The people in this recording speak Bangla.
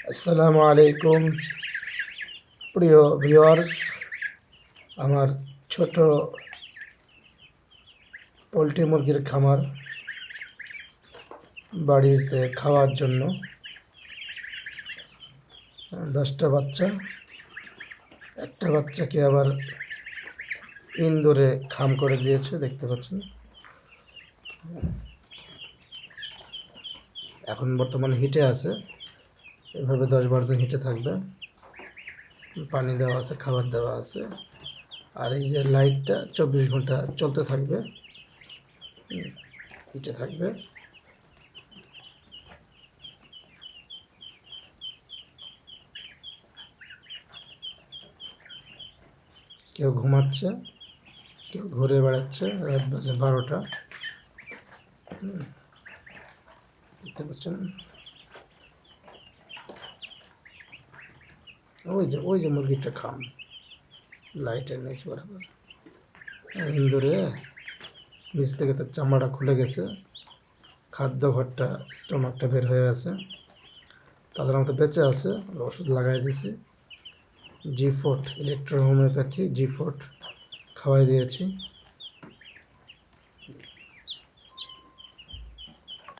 আসসালামু আলাইকুম প্রিয় ভিউয়ার্স। আমার ছোট পোলট্রি মুরগির খামার বাড়িতে খাওয়ার জন্য 10টা বাচ্চা, একটা বাচ্চাকে আবার ইনডোরে খাম করে দিয়েছে, দেখতে পাচ্ছেন। এখন বর্তমানে হিটে আছে, এভাবে 10-12 দিন হিটে থাকবে। পানি দেওয়া আছে, খাবার দেওয়া আছে, আর এই যে লাইটটা 24 ঘন্টা চলতে থাকবে, হিটে থাকবে। কেউ ঘুমাচ্ছে, কেউ ঘুরে বেড়াচ্ছে। রাত বাজে 12টা, দেখতে পাচ্ছেন। ওই যে মুরগিটা খাম, লাইটের নিচ বরাবর ইন্দুরে নিচ থেকে তার চামড়াটা খুলে গেছে, খাদ্য ঘরটা, স্টোমাকটা বের হয়ে আছে। তাদের মতো বেঁচে আছে, ওষুধ লাগাই দিয়েছি। G4 ইলেকট্রো হোমিওপ্যাথি G4 খাওয়াই দিয়েছি।